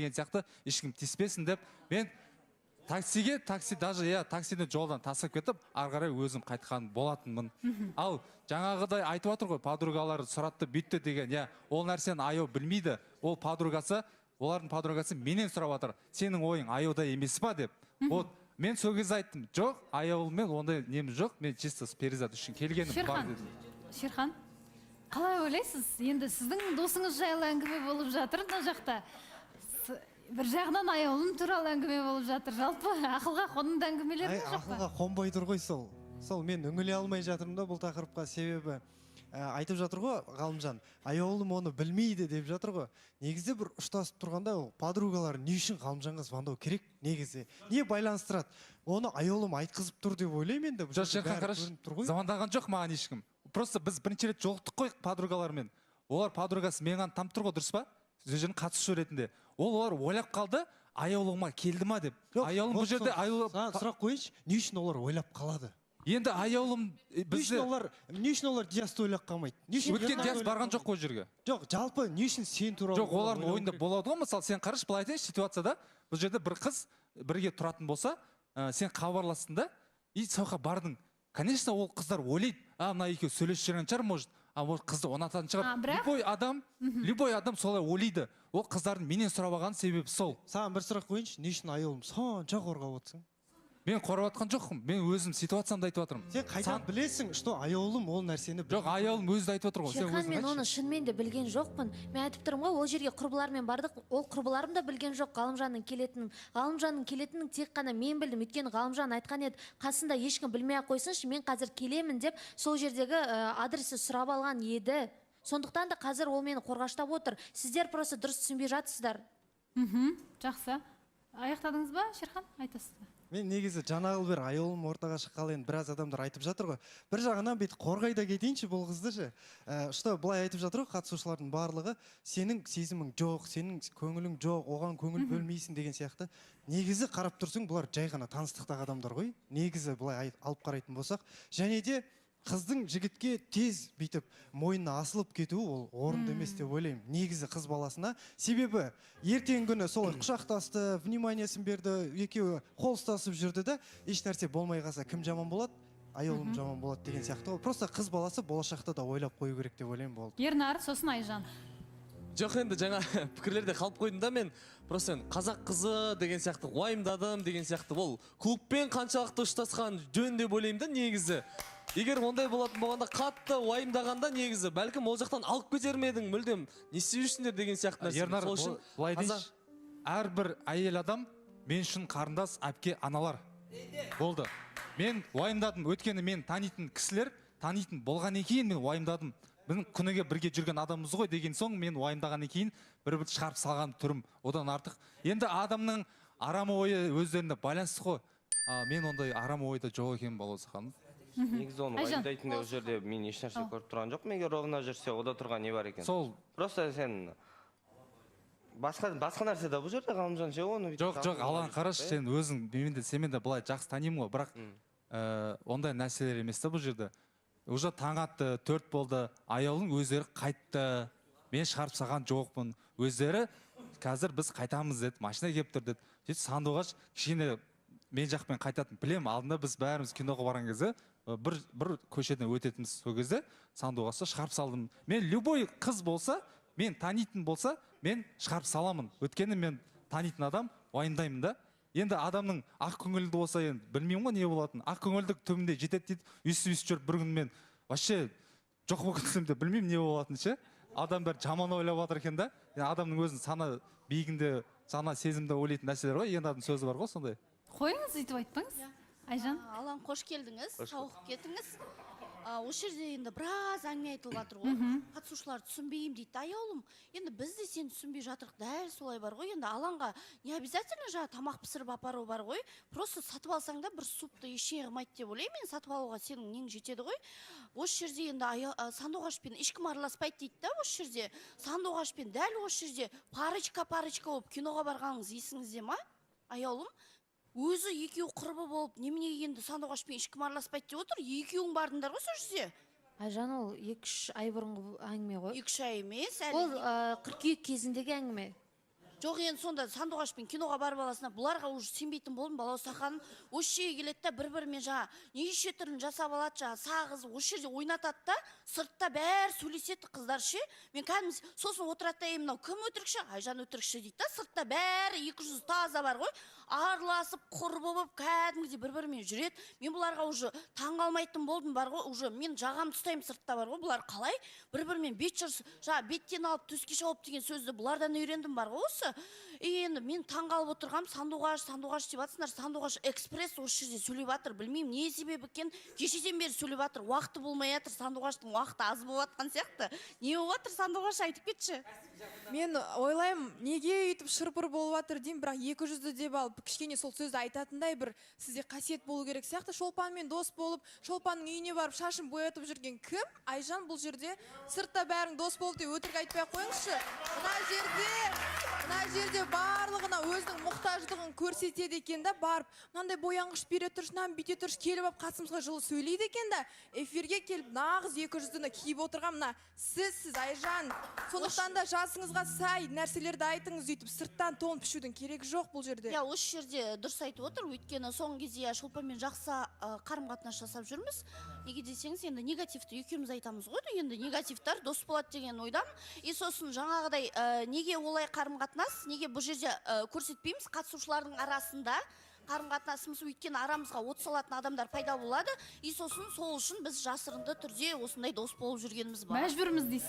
деген сияқты ешкім тиіспесін деп мен такси даже таксині жолдан тастап кетіп ары қарай өзім қайтқан болатынмын. Ал жаңағыдай айтып отыр ғой, подругалары сұратты бүйтті деген, ол нәрсені аяу білмейді. Ол олардың подругасы менен сұрап отыр. Сенің ойың аяуда емес па деп. Вот мен сол кезде айттым, жоқ, аяулымен ондай неміз жоқ. Мен чисто перизат үшін келгенім бар дедім. Шерхан, қалай ойлайсыз? Енді сіздің досыңыз жайлы әңгіме болып жатыр мына жақта. Бір жағынан аяулым туралы әңгіме болып жатыр. Жалпы ақылға қонымды әңгімелер ме жоқ па? Ақылға қонбай тұр ғой сол. Сол мен үңіле алмай жатырмын да бұл тақырыпқа, себебі айтып жатыр ғой Ғалымжан, аяулым оны білмейді деп жатыр ғой. Негізде бір ұштасып тұрғанда ол подругалар не үшін Ғалымжанға звондау керек негізі? Не байланыстырады? Оны аяулым айтқызып тұр деп ойлаймын енді. Жоқ, Шерхан қараш, звондаған жоқ маған ешкім. Просто біз бірінші рет жолықтық қой подругалармен. Олар подругасы мен ғана танып тұр ғой, дұрыс па? Сөздерін қатысушы ретінде. Олар ойлап қалды, аяулығыма келді ма деп. Аяулым бұл жерде сұрақ қойыншы, не үшін олар ойлап қалады? Енді аяулым не үшін олар Диасты ойлап қалмайды? Өткен Диас барған жоқ қой жерге. Жоқ, жалпы не үшін сен туралы? Жоқ, олардың ойында болады ғой, мысалы сен қараш, былай айтайын, ситуацияда бұл жерде бір қыз бірге тұратын болса, сен хабарластың да, и сояққа бардың. Конечно, ол қыздар ойлайды, мына екеуі сөйлесіп жүрген шығар, может, ол қызды ұнататын шығар. Любой адам солай ойлайды. Ол қыздардың менен сұрап алған себебі сол. Саған бір сұрақ қойыншы, не үшін аяулым сонша қорғап отырсың? Мен қорғап жатқан жоқпын. Мен өзім ситуациямды айтып отырмын. Сен қайдан білесің, что аяулым ол нәрсені Жоқ, аяулым өзі айтып отыр ғой. Шерхан, мен оны шынымен де білген жоқпын. Мен айтып тұрмын ғой, ол жерге құрбылармен бардық. Ол құрбыларым да білген жоқ Ғалымжанның келетінін тек қана мен білдім. Өйткені Ғалымжан айтқан еді, қасында ешкім білмей-ақ қойсыншы, мен қазір келемін деп сол жердегі адресі сұрап алған еді. Сондықтан да қазір ол мені қорғаштап отыр. Сіздер просто дұрыс түсінбей жатсыздар. Жақсы. Аяқтадыңыз ба, Шерхан? Айтасыз ба? Мен негізі жаңағы бір аяулым ортаға шыққалы енді біраз адамдар айтып жатыр ғой. Бір жағынан бүйтіп қорғайда кетейінші бұл қызды ше. Что былай айтып жатыр ғой қатысушылардың барлығы, сенің сезімің жоқ, сенің көңілің жоқ, оған көңіл бөлмейсің деген сияқты. Негізі қарап тұрсың, бұлар жай ғана таныстықтағы адамдар ғой. Негізі былай алып қарайтын болсақ, және де қыздың жігітке тез бүйтіп мойнына асылып кетуі ол орынды емес деп ойлаймын. Негізі қыз баласына. Себебі ертеңгі күні солай құшақтасты, вниманиесін берді, екеуі қол ұстасып жүрді да, еш нәрсе болмай қалса кім жаман болады? Аяулым жаман болады деген сияқты. Просто қыз баласы болашақта да ойлап қою керек деп ойлаймын болды. Ернар, сосын Айжан. Жоқ, енді жаңа пікірлерде қалып қойдым да, мен просто қазақ қызы деген сияқты уайымдадым деген сияқты. Ол клубпен қаншалықты ұштасқан жөн деп ойлаймын да негізі. Егер ондай болатын болғанда қатты уайымдағанда негізі бәлкім ол жақтан алып кетер ме едің, мүлдем не істеп деген сияқты нәрсе. Ернар, былай дейінші, әрбір әйел адам мен үшін қарындас, әпке, аналар болды. Мен уайымдадым, өткені мен танитын кісілер, танитын болғаннан кейін мен уайымдадым. Біздің күніге бірге жүрген адамымыз ғой деген соң мен уайымдағаннан кейін бір шығарып салған түрім одан артық. Енді адамның арам ойы өздеріне байланысты ғой. Мен ондай арам ойда жоқ екенмін балауса ханым. Негізі оны уайымдайтындай ол жерде мен еш нәрсе көріп тұрған жоқпын. Егер ровно жүрсе, ода тұрған не бар екен? Сол. Просто сен басқа нәрсе де бұл жерде Ғалымжан ше оны. Жоқ, Алланы қарашы, сен өзің семен де былай жақсы танимын ғой, бірақ ондай нәрселер емес та бұл жерде. Уже таң атты, 4 болды, аяулым өздері қайтты, мен шығарып салған жоқпын. Өздері қазір біз қайтамыз деді, машина келіп тұр деді. Сөйтіп Сандуғаш кішкене мен жақпен қайтатын білем, алдында біз бәріміз киноға барған кезде бір көшеден өтетіміз сол кезде Сандуғашты шығарып салдым. Мен любой қыз болса, мен танитын болса, мен шығарып саламын. Өткені мен танитын адам уайымдаймын да. Енді адамның ақ көңілді болса, енді білмеймін ғой не болатын. Ақ көңілдік түбінде жетеді дейді, үйсіп жүріп бір күн мен вообще жоқ болғансам деп білмеймін не болатын ше. Адам бәрі жаман ойлап жатыр екен да. Адамның өзінің сана биігінде, сана сезімде ойлайтын нәрселер ғой. Енді сөзі бар ғой сондай. Қойыңыз, өйтіп айтпаңыз. Айжан. Алан, қош келдіңіз, сауығып кетіңіз. Осы жерде енді біраз әңгіме айтылып жатыр ғой. Қатысушылар түсінбеймін дейді. Аяулым, енді біз де сені түсінбей жатырық, дәл солай бар ғой. Енді Аланға не обязательно жаңа тамақ пісіріп апару бар ғой. Просто сатып алсаң да бір супты ештеңе қылмайды деп ойлаймын. Мен сатып алуға сенің нең жетеді ғой. Осы жерде енді Сандуғашпен ешкім араласпайды дейді да, осы жерде. Сандуғашпен дәл осы жерде парочка болып киноға барғаныңыз есіңізде ма? Аяулым, өзі екеуі құрбы болып, неменеге енді Сандуғашпен ешкім араласпайды деп отыр, екеуің бардыңдар ғой сол жерде. Айжан, ол 2-3 ай бұрынғы әңгіме ғой. 2-3 ай емес, ол қыркүйек кезіндегі әңгіме. жоқ енді сонда сандуғашпен киноға барып аласың, бұларға уже сенбейтін болдым, балауса ханым осы жерге келеді да бір-бірімен жаңа неше түрлін жасап алады, жаңа сағыз осы жерде ойнатады да, сыртта бәрі сөйлеседі қыздар ше. Мен кәдімгі сосын отырады да, мынау кім өтірікші? Айжан өтірікші дейді да, сыртта бәрі 200 таза бар ғой, араласып құр болып кәдімгідей бір-бірімен жүреді. Мен бұларға уже таңғалмайтын болдым бар ғой, уже мен жағамды ұстаймын сыртта бар ғой, бұлар қалай бір-бірімен бет жүрсі, жаңа беттен алып төске шауып деген сөзді бұлардан үйрендім бар ғой осы. Енді мен таңғалып отырғам, сандуғаш деп атсыңдар, сандуғаш экспресс осы жерде сөйлеп жатыр, білмеймін не себебі екен, кешеден бері сөйлеп жатыр, уақыты болмай жатыр, сандуғаштың уақыты аз болып жатқан сияқты. Не болып жатыр, сандуғаш айтып кетші. Мен ойлаймын, неге өйтіп шыр-пыр болып жатыр деймін, бірақ 200-ді деп алып, кішкене сол сөзді айтатындай бір сізде қасиет болу керек сияқты. Шолпанмен дос болып, Шолпанның үйіне барып шашын боятып жүрген кім? Айжан бұл жерде сыртта бәрің дос болып деп өтірік айтпай ақ қойыңызшы. Мына жерде барлығына өзінің мұқтаждығын көрсетеді екен да, барып, мынандай боянғыш бере тұршы, мынаны бүйте тұршы, келіп алып қасымызға жылы сөйлейді екен да, эфирге келіп нағыз 200-ді киіп отырған мына сіз Айжан. Сондықтан да жасыңызға сай нәрселерді айтыңыз, өйтіп сырттан тон пішудің керегі жоқ бұл жерде. Я осы жерде дұрыс айтып отыр, өйткені соңғы кезде Шолпанмен жақсы қарым-қатынас жасап жүрміз. Неге десеңіз, енді негативті екеуміз айтамыз ғой, енді негативтар дос болады деген ойдан. И сосын жаңағыдай неге олай қарым-қатынас, неге бұл жерде көрсетпейміз қатысушылардың арасында қарым-қатынасымыз, өйткені арамызға от салатын адамдар пайда болады. И сосын сол үшін біз жасырынды түрде осындай дос болып жүргеніміз бар. Мәжбүрміз дейсіз.